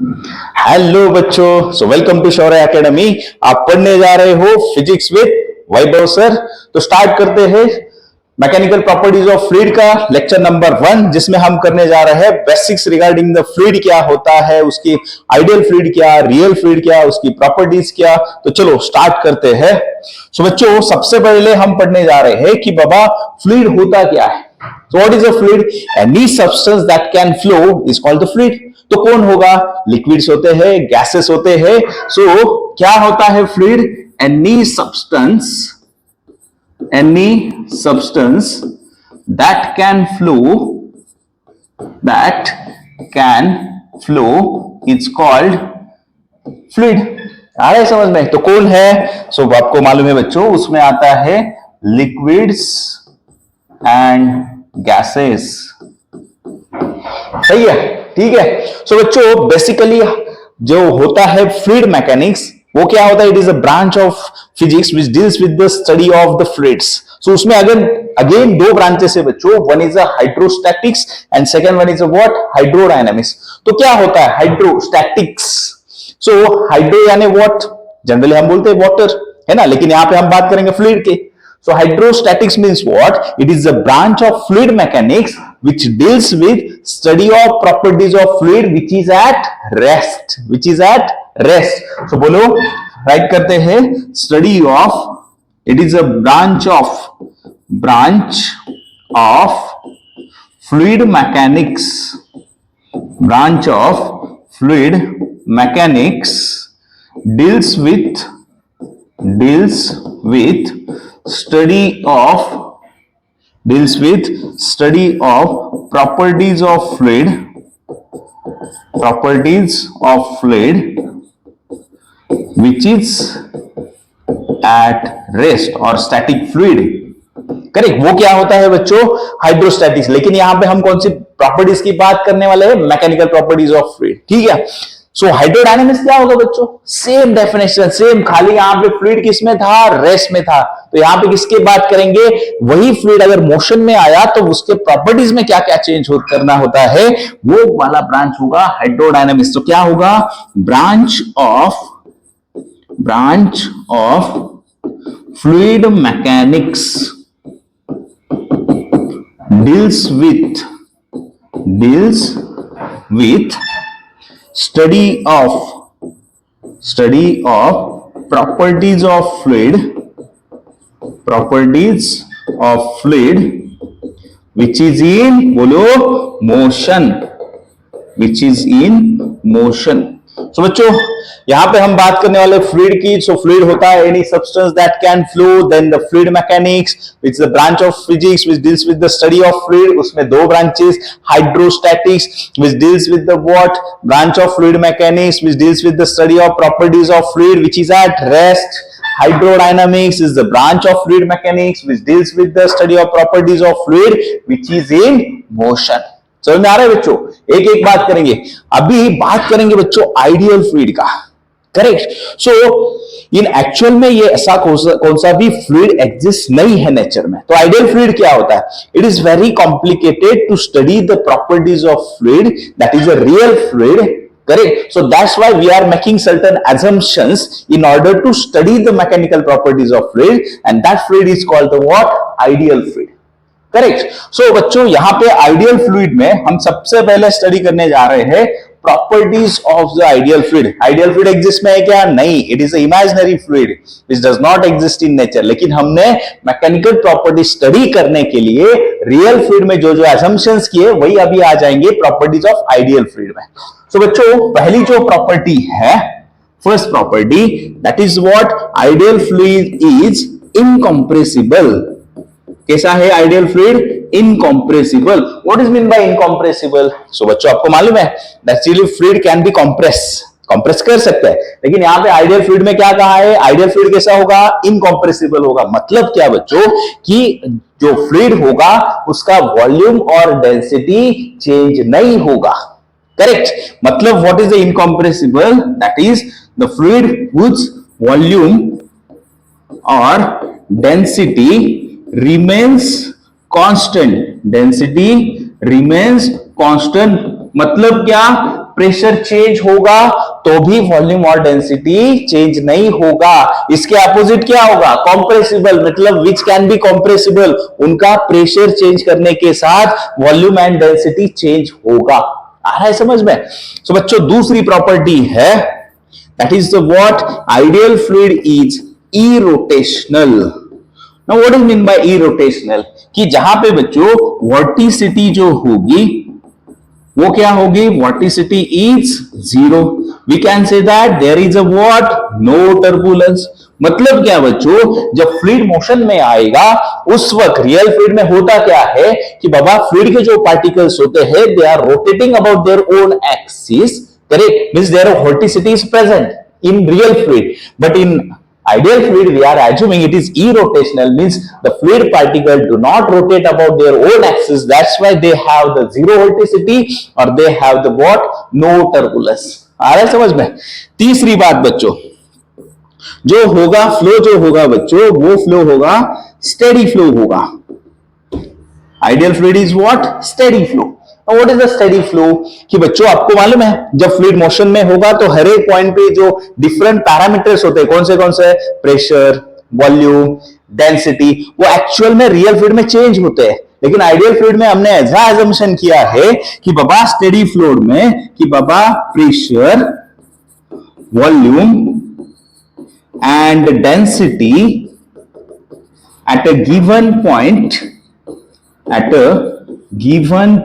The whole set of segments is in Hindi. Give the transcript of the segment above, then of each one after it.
हेलो बच्चों, so welcome to Shaurya academy. आप पढ़ने जा रहे हो फिजिक्स विद वैभव सर। तो स्टार्ट करते हैं मैकेनिकल प्रॉपर्टीज ऑफ फ्लूइड का लेक्चर नंबर 1, जिसमें हम करने जा रहे हैं बेसिक्स रिगार्डिंग द फ्लूइड। क्या होता है, उसकी आइडियल फ्लूइड क्या, रियल फ्लूइड क्या, उसकी प्रॉपर्टीज क्या। तो चलो स्टार्ट करते हैं। सो बच्चों, सबसे पहले हम पढ़ने जा रहे हैं कि बाबा फ्लूइड होता क्या है। So what is a fluid? Any substance that can flow is called the fluid. तो कौन होगा? लिक्विड्स होते हैं, गैसेस होते हैं। सो क्या होता है fluid? any substance that can flow is called fluid. आ रहा है समझ में? तो कौन है? सो आपको मालूम है बच्चों, उसमें आता है लिक्विड्स एंड गैसेस। सही है, ठीक है। सो बच्चों, बेसिकली जो होता है फ्लूइड मैकेनिक्स, वो क्या होता है? It is a branch of physics which deals with the study of the fluids. So उसमें अगेन दो ब्रांचेस है बच्चों। One is a hydrostatics and second one is a what? Hydrodynamics. तो क्या होता है हाइड्रोस्टैटिक्स? सो हाइड्रो यानी व्हाट? जनरली हम बोलते हैं वाटर, है ना, लेकिन यहां पे हम बात करेंगे फ्लूइड के। So hydrostatics means what? It is a branch of fluid mechanics which deals with study of properties of fluid which is at rest. So बोलो, राइट करते हैं study of. It is a branch of fluid mechanics. Branch of fluid mechanics deals with study of properties of fluid which is at rest or static fluid. Correct. वो क्या होता है बच्चों? हाइड्रोस्टैटिक्स। लेकिन यहां पे हम कौन सी प्रॉपर्टीज की बात करने वाले हैं? मैकेनिकल प्रॉपर्टीज ऑफ फ्लूइड, ठीक है। सो हाइड्रोडायनामिक्स क्या होगा बच्चों? सेम डेफिनेशन, सेम, खाली यहां पे फ्लूइड किसमें था? रेस्ट में था। तो यहां पे किसकी बात करेंगे? वही फ्लूइड अगर मोशन में आया तो उसके प्रॉपर्टीज में क्या क्या चेंज करना होता है, वो वाला ब्रांच होगा हाइड्रोडायनामिक्स। तो क्या होगा? Branch of fluid mechanics deals with study of properties of fluid which is in, बोलो, motion. सो बच्चों, यहां पे हम बात करने वाले फ्लूइड की। सो फ्लूइड होता है any substance that can flow. Then the fluid mechanics which is the branch of physics which deals with the study of fluid. उसमें दो branches, hydrostatics which deals with the what? Branch of fluid mechanics which deals with the study of properties of fluid which is at rest. Hydrodynamics is the branch of fluid mechanics which deals with the study of properties of fluid which is in motion. समझ में आ रहा है बच्चों? एक एक बात करेंगे। अभी बात करेंगे बच्चों आइडियल फ्लूइड का। करेक्ट। सो इन एक्चुअल में ये ऐसा कौन सा भी फ्लूइड एग्जिस्ट नहीं है नेचर में। तो आइडियल फ्लूइड क्या होता है? It is very complicated to study the properties of fluid that is a real fluid. Correct. So that's why we are making certain assumptions in order to study the mechanical properties of fluid, and that fluid is called the what? Ideal fluid. Correct. So बच्चों, यहां पे आइडियल फ्लूइड में हम सबसे पहले स्टडी करने जा रहे हैं properties of the ideal fluid. Ideal fluid exist में है क्या? नहीं, it is imaginary fluid which does not exist in nature. लेकिन हमने मैकेनिकल प्रॉपर्टी स्टडी करने के लिए रियल फ्लूइड में जो असम्पशंस किए, वही अभी आ जाएंगे प्रॉपर्टीज ऑफ आइडियल फ्लूइड में। सो बच्चों, पहली जो प्रॉपर्टी है, first property, that is what? Ideal fluid is incompressible. कैसा है ideal fluid? Incompressible. What is mean by incompressible? So बच्चों, आपको मालूम है actually fluid can be compress कर सकते हैं, लेकिन यहां पे आइडियल फ्लूइड में क्या कहा है? आइडियल फ्लूइड कैसा होगा? इनकंप्रेसिबल होगा। मतलब क्या बच्चों? कि जो फ्लूइड होगा उसका वॉल्यूम और डेंसिटी चेंज नहीं होगा। करेक्ट। मतलब what is the incompressible? That is the fluid which volume और डेंसिटी remains constant. मतलब क्या? प्रेशर चेंज होगा तो भी वॉल्यूम और डेंसिटी चेंज नहीं होगा। इसके अपोजिट क्या होगा? कॉम्प्रेसिबल, मतलब विच कैन बी कॉम्प्रेसिबल, उनका प्रेशर चेंज करने के साथ वॉल्यूम एंड डेंसिटी चेंज होगा। आ रहा है समझ में? तो बच्चों दूसरी प्रॉपर्टी है, that is the what, ideal fluid is irrotational. Now what is mean bye irrotational? कि जहां पे बच्चों वर्टिसिटी जो होगी वो क्या होगी? Vorticity is zero. We can say that there is a what, no turbulence. मतलब क्या बच्चों, जब फ्लूइड मोशन में आएगा उस वक्त रियल फ्लूइड में होता क्या है कि बाबा फ्लूइड के जो पार्टिकल्स होते हैं they are rotating about their own axis, correct, means their vorticity is present in real fluid, but in ideal fluid we are assuming it is irrotational, means the fluid particle do not rotate about their own axis, that's why they have the zero vorticity or they have the what, no turbulence। आ रहा है समझ में? तीसरी बात बच्चों, जो होगा फ्लो जो होगा बच्चों वो फ्लो होगा स्टेडी फ्लो होगा। Ideal fluid is what, steady flow. What is the steady flow? कि बच्चों आपको मालूम है जब फ्लूइड मोशन में होगा तो हर एक पॉइंट पे जो डिफरेंट पैरामीटर्स होते हैं, कौन से प्रेशर, वॉल्यूम, डेंसिटी, वो एक्चुअल में रियल फ्लूइड में चेंज होते हैं। लेकिन आइडियल फ्लूइड में हमने ऐसा एजम्पशन किया है कि बाबा स्टेडी फ्लूइड में कि बाबा pressure, volume and density at a given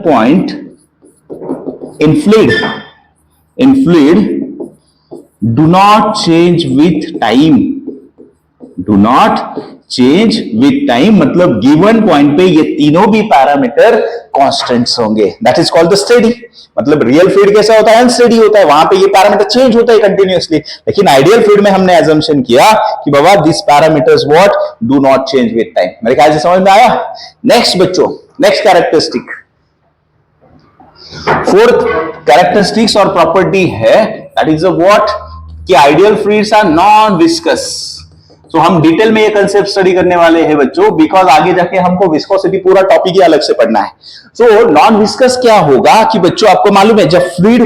point in fluid do not change with time, मतलब गिवन पॉइंट पे ये तीनों भी पैरामीटर कांस्टेंट्स होंगे, that is called the steady. मतलब रियल फ्लूइड कैसा होता है? अनस्टेडी होता है, वहां पे ये पैरामीटर चेंज होता है कंटिन्यूअसली। लेकिन आइडियल फ्लूइड में हमने एजम्पशन किया कि बाबा this parameters what, do not change with time. मेरे ख्याल से समझ में आया? नेक्स्ट बच्चों, नेक्स्ट कैरेक्टरिस्टिक, फोर्थ कैरेक्टरिस्टिक्स और प्रॉपर्टी है, दैट इज व्हाट, कि ideal fluids are non viscous. तो हम डिटेल में ये कंसेप्ट स्टडी करने वाले हैं बच्चों, बिकॉज आगे जाके हमको विस्कोसिटी पूरा टॉपिक ही अलग से पढ़ना है। सो नॉन विस्कस क्या होगा कि बच्चों आपको मालूम है जब फ्लूइड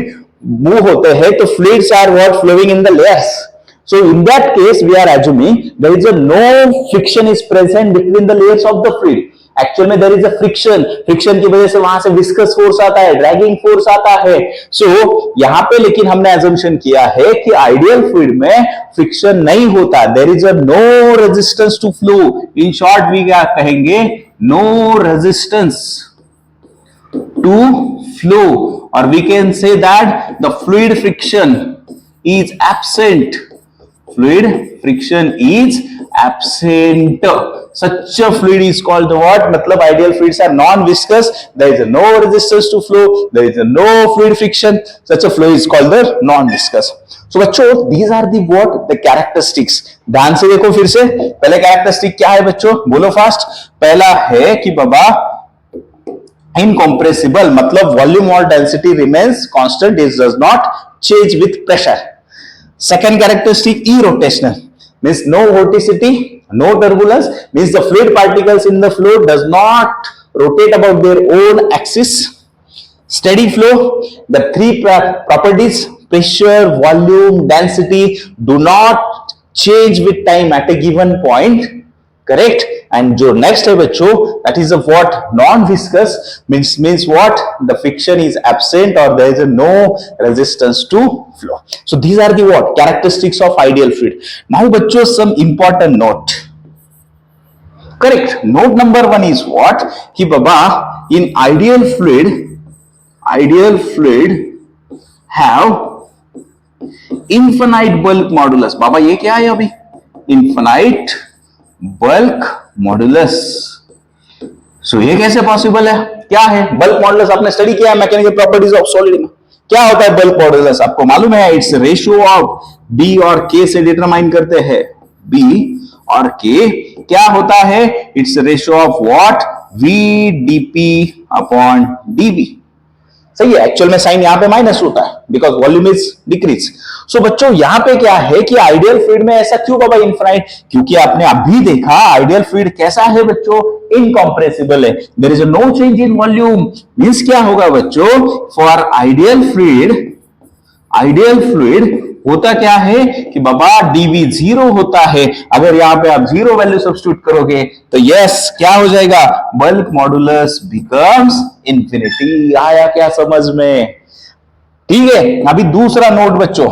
मूव होते हैं तो fluids are what, flowing in the layers. So in that case we are assuming there is a no friction is present between the layers of the fluid. Actual में there is a friction, friction की वजह से वहां से विस्कस फोर्स आता है, ड्रैगिंग फोर्स आता है। सो यहां पे लेकिन हमने अजम्पशन किया है कि आइडियल फ्लूइड में फ्रिक्शन नहीं होता, there is a no resistance to flow. In short we क्या कहेंगे, नो रेजिस्टेंस टू फ्लो, और we can say that the fluid friction is absent, fluid friction is absent, such a fluid is called the what, matlab ideal fluids are non viscous, there is a no resistance to flow, there is a no fluid friction, such a fluid is called the non viscous। so बच्चों these are the what, the characteristics। ध्यान से देखो फिर से, पहले कैरेक्टरिस्टिक क्या है बच्चों, बोलो फास्ट। पहला है कि बाबा इनकॉम्प्रेसिबल, मतलब वॉल्यूम और density remains constant, it does not change with pressure. Second characteristic irrotational, means no vorticity, no turbulence, means the fluid particles in the fluid does not rotate about their own axis. Steady flow, the three properties, pressure, volume, density, do not change with time at a given point, correct? And जो next है बच्चों, that is of what, non-viscous, means what, the friction is absent or there is a no resistance to flow. So these are the what, characteristics of ideal fluid. Now बच्चों some important note, correct? Note number one is what, कि बाबा in ideal fluid have infinite bulk modulus। बाबा ये क्या है अभी, infinite bulk मॉडुलस। सो ये कैसे पॉसिबल है, क्या है बल्क मॉडुलस? आपने स्टडी किया है मैकेनिकल प्रॉपर्टीज ऑफ सॉलिड में, क्या होता है बल्क मॉडुलस आपको मालूम है? इट्स रेशियो ऑफ बी और के से डिटरमाइन करते हैं। बी और के क्या होता है, it's ratio of what, V dP upon dV. सही है, एक्चुअल में साइन यहां पे माइनस होता है बिकॉज वॉल्यूम इज डिक्रीज। सो बच्चों यहां पे क्या है कि आइडियल फ्लूइड में ऐसा क्यों बाबा इनफाइनाइट, क्योंकि आपने अभी देखा आइडियल फ्लूइड कैसा है बच्चों, इनकॉम्प्रेसिबल है, there is no change in volume. Means क्या होगा बच्चों, for ideal fluid ideal fluid होता क्या है कि बाबा dV 0 होता है। अगर यहां पे आप 0 वैल्यू सब्स्टिट्यूट करोगे तो यस क्या हो जाएगा, बल्क मॉडुलस बिकम्स इंफिनिटी। आया क्या समझ में? ठीक है, अभी दूसरा नोट बच्चों,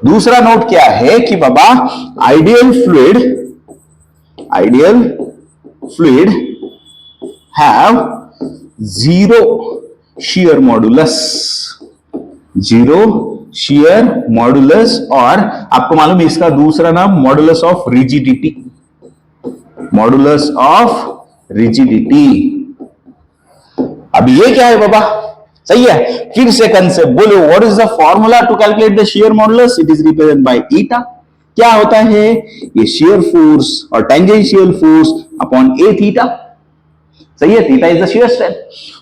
दूसरा नोट क्या है कि बाबा ideal fluid have zero shear modulus, zero shear modulus, और आपको मालूम है इसका दूसरा नाम modulus of rigidity, modulus of rigidity. अब ये क्या है बाबा? सही है, फिर से कंसेप्ट बोलो, what is the formula to calculate the shear modulus? It is represent by eta. क्या होता है ये? shear फोर्स और tangential force upon A theta. सही है, theta is the shear strength।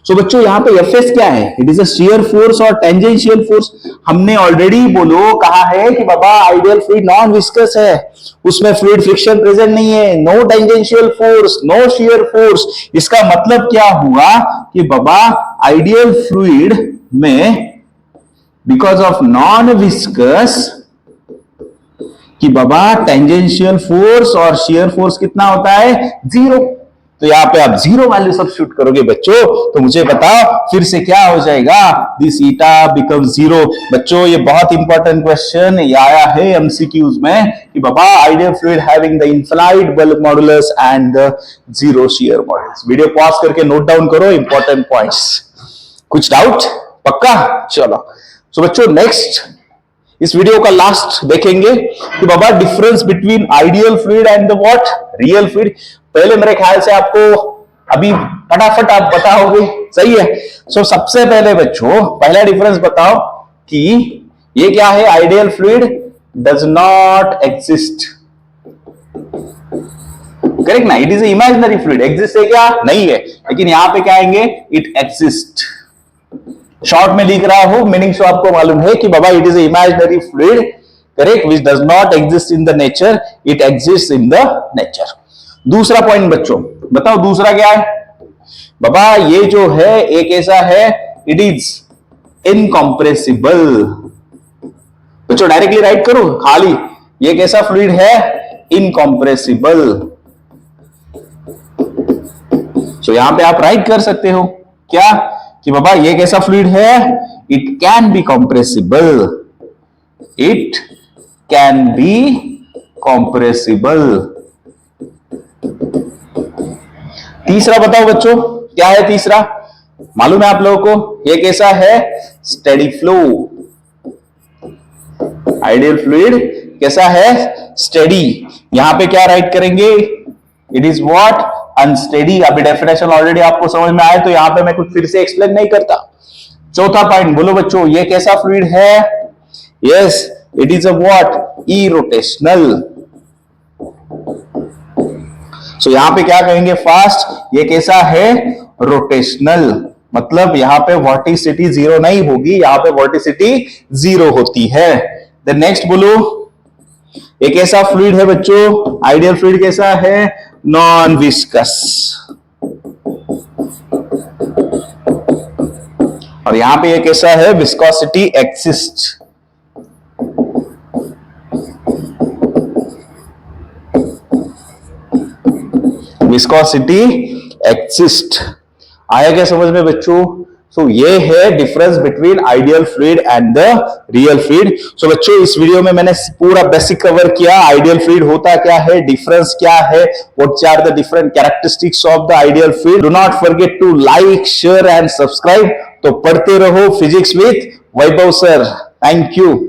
So बच्चों यहां पे एफएस क्या है? It is a shear force और टेंजेंशियल फोर्स। हमने ऑलरेडी बोलो कहा है कि बाबा आइडियल फ्लूइड नॉन विस्कस है, उसमें फ्लूइड फ्रिक्शन प्रेजेंट नहीं है, no tangential force, no shear force. इसका मतलब क्या हुआ कि बाबा आइडियल फ्लूइड में बिकॉज ऑफ नॉन विस्कस कि बाबा टेंजेंशियल फोर्स और shear फोर्स कितना होता है? 0। तो यहां पे आप 0 वैल्यू सब्स्टिट्यूट करोगे बच्चों, तो मुझे बताओ फिर से क्या हो जाएगा? This eta becomes 0। बच्चों ये बहुत इंपॉर्टेंट क्वेश्चन ये आया है एमसीक्यूज में कि बाबा ideal fluid having the infinite bulk modulus and the zero shear modulus. Video pause करके नोट डाउन करो इंपॉर्टेंट पॉइंट्स। कुछ डाउट? पक्का? चलो सो बच्चों नेक्स्ट इस वीडियो का लास्ट देखेंगे कि बाबा difference between ideal fluid and the what, real fluid. पहले मेरे ख्याल से आपको अभी फटाफट आप बताओगे, सही है। सो सबसे पहले बच्चों पहला डिफरेंस बताओ कि ये क्या है? Ideal fluid does not exist, correct ना? It is imaginary fluid. Exist है क्या? नहीं है, लेकिन यहां पे क्या आएंगे? It exist. शॉर्ट में लिख रहा हूं, मीनिंग सो आपको मालूम है कि बाबा it is imaginary fluid, correct, which does not exist in the nature, it exist in the nature. दूसरा पॉइंट बच्चों बताओ, दूसरा क्या है? बाबा ये जो है एक ऐसा है, इट इज इनकॉम्प्रेसिबल। बच्चों डायरेक्टली राइट करो, खाली ये एक ऐसा फ्लूइड है इनकॉम्प्रेसिबल। सो यहां पे आप राइट कर सकते हो क्या कि बाबा ये एक ऐसा फ्लूइड है, it can be compressible, it can be compressible. तीसरा बताओ बच्चों क्या है तीसरा? मालूम है आप लोगों को? ये कैसा है? Steady flow. आइडियल फ्लूइड कैसा है? स्टेडी। यहां पे क्या राइट करेंगे? It is what? अनस्टेडी। अभी डेफिनेशन ऑलरेडी आपको समझ में आए तो यहां पे मैं कुछ फिर से एक्सप्लेन नहीं करता। चौथा पॉइंट बोलो बच्चों, ये कैसा फ्लूइड है? Yes, it is a what? Irrotational. So यहां पे क्या कहेंगे? फास्ट, ये कैसा है? रोटेशनल। मतलब यहां पे वर्टिसिटी 0 नहीं होगी, यहां पे वर्टिसिटी 0 होती है। देन नेक्स्ट बोलो, ये कैसा फ्लूइड है बच्चों? आइडियल फ्लूइड कैसा है? Non viscous. और यहां पे ये कैसा है? Viscosity exist. Viscosity exist. आया क्या समझ में बच्चों? सो ये है difference between ideal fluid and the real fluid. So बच्चों इस वीडियो में मैंने पूरा बेसिक कवर किया। आइडियल फ्लूइड होता क्या है, डिफरेंस क्या है, what are the different characteristics of the ideal fluid. Do not forget to like, share and subscribe. तो पढ़ते रहो physics with Vaibhav sir. Thank you.